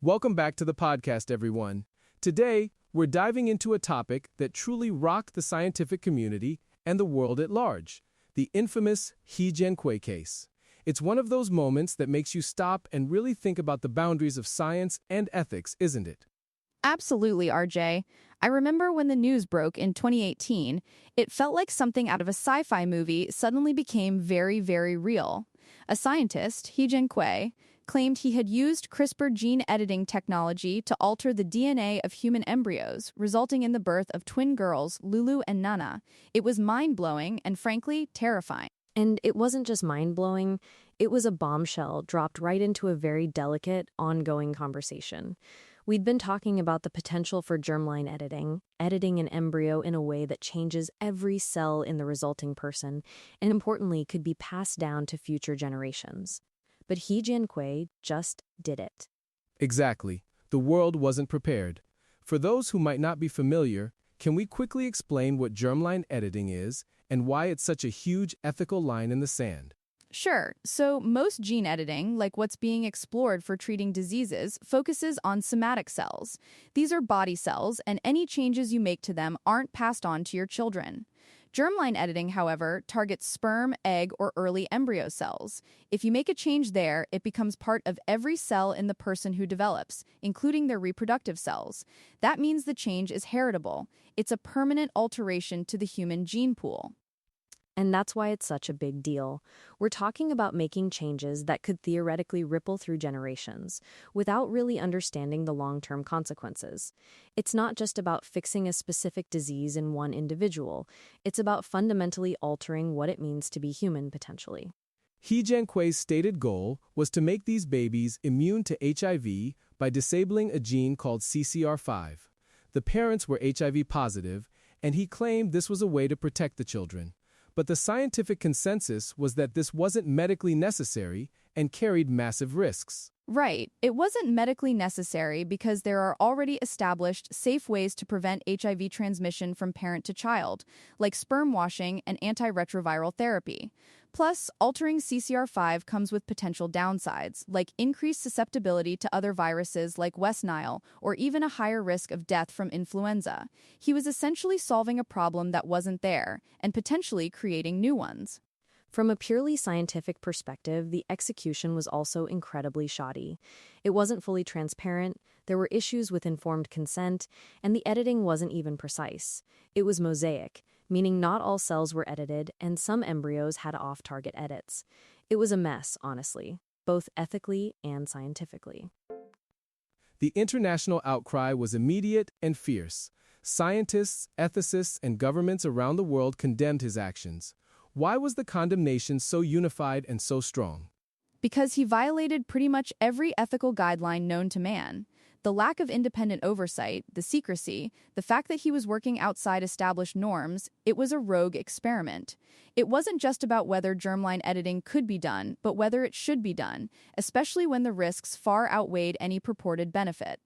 Welcome back to the podcast, everyone. Today, we're diving into a topic that truly rocked the scientific community and the world at large, the infamous He Jiankui case. It's one of those moments that makes you stop and really think about the boundaries of science and ethics, isn't it? Absolutely, RJ. I remember when the news broke in 2018, it felt like something out of a sci-fi movie suddenly became very, very real. A scientist, He Jiankui, claimed he had used CRISPR gene editing technology to alter the DNA of human embryos, resulting in the birth of twin girls, Lulu and Nana. It was mind-blowing and, frankly, terrifying. And it wasn't just mind-blowing, it was a bombshell dropped right into a very delicate, ongoing conversation. We'd been talking about the potential for germline editing an embryo in a way that changes every cell in the resulting person, and importantly, could be passed down to future generations. But He Jiankui just did it. Exactly. The world wasn't prepared. For those who might not be familiar, can we quickly explain what germline editing is and why it's such a huge ethical line in the sand? Sure. So most gene editing, like what's being explored for treating diseases, focuses on somatic cells. These are body cells, and any changes you make to them aren't passed on to your children. Germline editing, however, targets sperm, egg, or early embryo cells. If you make a change there, it becomes part of every cell in the person who develops, including their reproductive cells. That means the change is heritable. It's a permanent alteration to the human gene pool. And that's why it's such a big deal. We're talking about making changes that could theoretically ripple through generations, without really understanding the long-term consequences. It's not just about fixing a specific disease in one individual. It's about fundamentally altering what it means to be human, potentially. He Jiankui's stated goal was to make these babies immune to HIV by disabling a gene called CCR5. The parents were HIV positive, and he claimed this was a way to protect the children. But the scientific consensus was that this wasn't medically necessary and carried massive risks. Right. It wasn't medically necessary because there are already established safe ways to prevent HIV transmission from parent to child, like sperm washing and antiretroviral therapy. Plus, altering CCR5 comes with potential downsides, like increased susceptibility to other viruses like West Nile, or even a higher risk of death from influenza. He was essentially solving a problem that wasn't there, and potentially creating new ones. From a purely scientific perspective, the execution was also incredibly shoddy. It wasn't fully transparent, there were issues with informed consent, and the editing wasn't even precise. It was mosaic, meaning not all cells were edited, and some embryos had off-target edits. It was a mess, honestly, both ethically and scientifically. The international outcry was immediate and fierce. Scientists, ethicists, and governments around the world condemned his actions. Why was the condemnation so unified and so strong? Because he violated pretty much every ethical guideline known to man. The lack of independent oversight, the secrecy, the fact that he was working outside established norms, it was a rogue experiment. It wasn't just about whether germline editing could be done, but whether it should be done, especially when the risks far outweighed any purported benefit.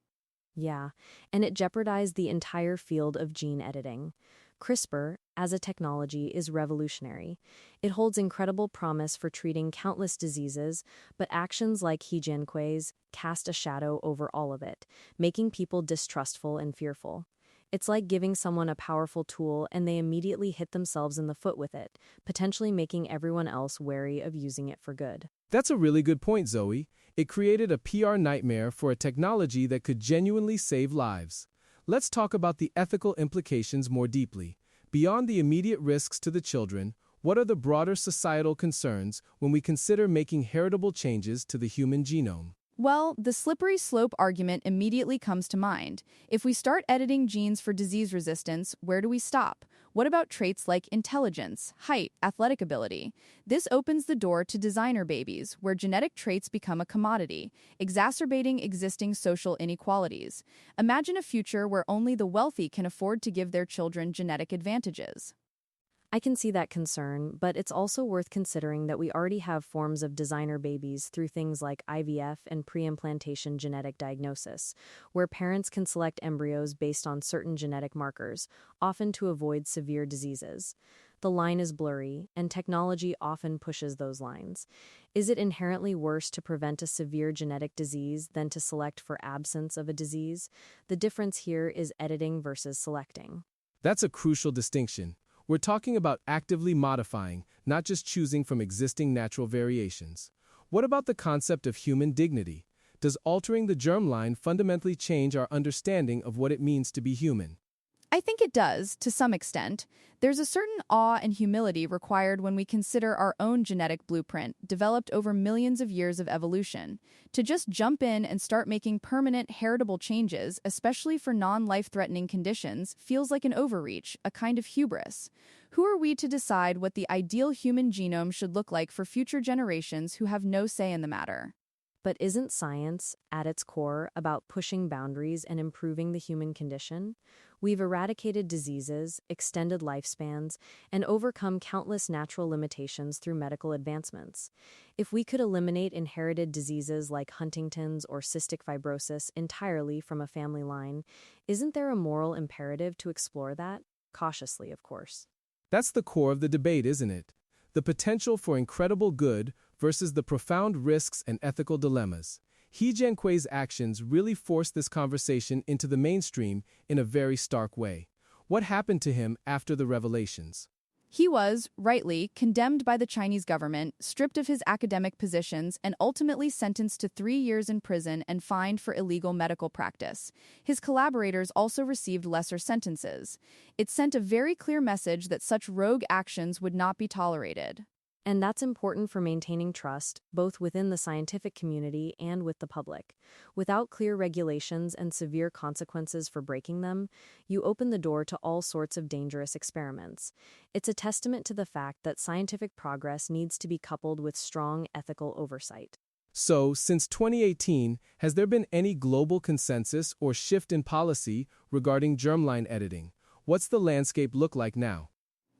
Yeah, and it jeopardized the entire field of gene editing. CRISPR, as a technology, is revolutionary. It holds incredible promise for treating countless diseases, but actions like He Jiankui's cast a shadow over all of it, making people distrustful and fearful. It's like giving someone a powerful tool and they immediately hit themselves in the foot with it, potentially making everyone else wary of using it for good. That's a really good point, Zoey. It created a PR nightmare for a technology that could genuinely save lives. Let's talk about the ethical implications more deeply. Beyond the immediate risks to the children, what are the broader societal concerns when we consider making heritable changes to the human genome? Well, the slippery slope argument immediately comes to mind. If we start editing genes for disease resistance, where do we stop? What about traits like intelligence, height, athletic ability? This opens the door to designer babies, where genetic traits become a commodity, exacerbating existing social inequalities. Imagine a future where only the wealthy can afford to give their children genetic advantages. I can see that concern, but it's also worth considering that we already have forms of designer babies through things like IVF and pre-implantation genetic diagnosis, where parents can select embryos based on certain genetic markers, often to avoid severe diseases. The line is blurry, and technology often pushes those lines. Is it inherently worse to prevent a severe genetic disease than to select for absence of a disease? The difference here is editing versus selecting. That's a crucial distinction. We're talking about actively modifying, not just choosing from existing natural variations. What about the concept of human dignity? Does altering the germline fundamentally change our understanding of what it means to be human? I think it does, to some extent. There's a certain awe and humility required when we consider our own genetic blueprint, developed over millions of years of evolution. To just jump in and start making permanent, heritable changes, especially for non-life-threatening conditions, feels like an overreach, a kind of hubris. Who are we to decide what the ideal human genome should look like for future generations who have no say in the matter? But isn't science, at its core, about pushing boundaries and improving the human condition? We've eradicated diseases, extended lifespans, and overcome countless natural limitations through medical advancements. If we could eliminate inherited diseases like Huntington's or cystic fibrosis entirely from a family line, isn't there a moral imperative to explore that? Cautiously, of course. That's the core of the debate, isn't it? The potential for incredible good versus the profound risks and ethical dilemmas. He Jiankui's actions really forced this conversation into the mainstream in a very stark way. What happened to him after the revelations? He was, rightly, condemned by the Chinese government, stripped of his academic positions, and ultimately sentenced to 3 years in prison and fined for illegal medical practice. His collaborators also received lesser sentences. It sent a very clear message that such rogue actions would not be tolerated. And that's important for maintaining trust, both within the scientific community and with the public. Without clear regulations and severe consequences for breaking them, you open the door to all sorts of dangerous experiments. It's a testament to the fact that scientific progress needs to be coupled with strong ethical oversight. So, since 2018, has there been any global consensus or shift in policy regarding germline editing? What's the landscape look like now?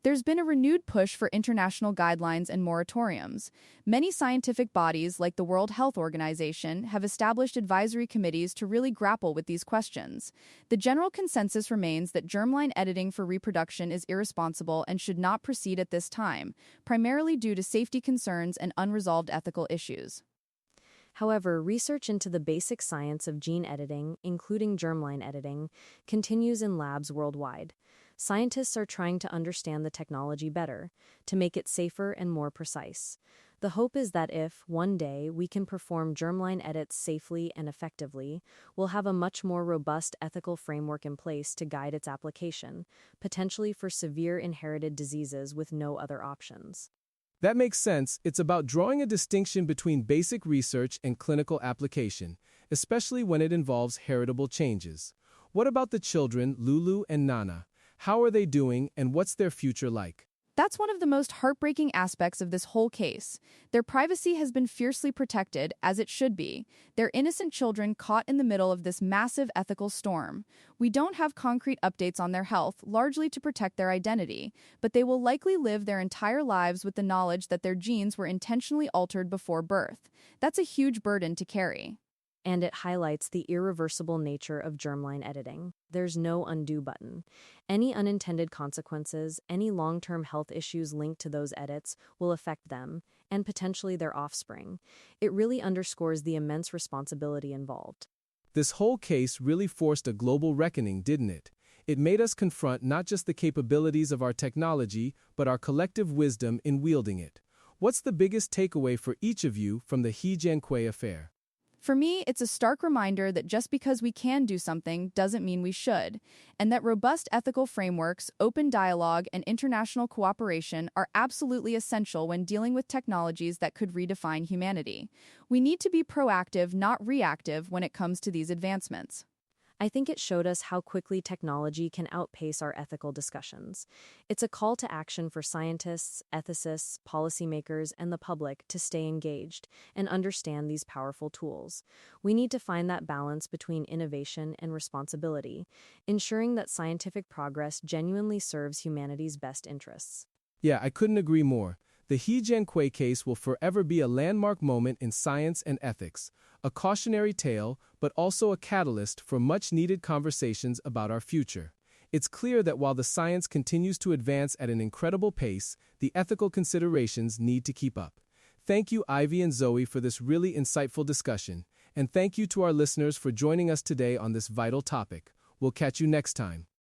There's been a renewed push for international guidelines and moratoriums. Many scientific bodies, like the World Health Organization, have established advisory committees to really grapple with these questions. The general consensus remains that germline editing for reproduction is irresponsible and should not proceed at this time, primarily due to safety concerns and unresolved ethical issues. However, research into the basic science of gene editing, including germline editing, continues in labs worldwide. Scientists are trying to understand the technology better, to make it safer and more precise. The hope is that if, one day, we can perform germline edits safely and effectively, we'll have a much more robust ethical framework in place to guide its application, potentially for severe inherited diseases with no other options. That makes sense. It's about drawing a distinction between basic research and clinical application, especially when it involves heritable changes. What about the children, Lulu and Nana? How are they doing, and what's their future like? That's one of the most heartbreaking aspects of this whole case. Their privacy has been fiercely protected, as it should be. They're innocent children caught in the middle of this massive ethical storm. We don't have concrete updates on their health, largely to protect their identity, but they will likely live their entire lives with the knowledge that their genes were intentionally altered before birth. That's a huge burden to carry. And it highlights the irreversible nature of germline editing. There's no undo button. Any unintended consequences, any long-term health issues linked to those edits will affect them, and potentially their offspring. It really underscores the immense responsibility involved. This whole case really forced a global reckoning, didn't it? It made us confront not just the capabilities of our technology, but our collective wisdom in wielding it. What's the biggest takeaway for each of you from the He Jiankui affair? For me, it's a stark reminder that just because we can do something doesn't mean we should, and that robust ethical frameworks, open dialogue, and international cooperation are absolutely essential when dealing with technologies that could redefine humanity. We need to be proactive, not reactive, when it comes to these advancements. I think it showed us how quickly technology can outpace our ethical discussions. It's a call to action for scientists, ethicists, policymakers, and the public to stay engaged and understand these powerful tools. We need to find that balance between innovation and responsibility, ensuring that scientific progress genuinely serves humanity's best interests. Yeah, I couldn't agree more. The He Jiankui case will forever be a landmark moment in science and ethics, a cautionary tale, but also a catalyst for much-needed conversations about our future. It's clear that while the science continues to advance at an incredible pace, the ethical considerations need to keep up. Thank you, Ivy and Zoe, for this really insightful discussion, and thank you to our listeners for joining us today on this vital topic. We'll catch you next time.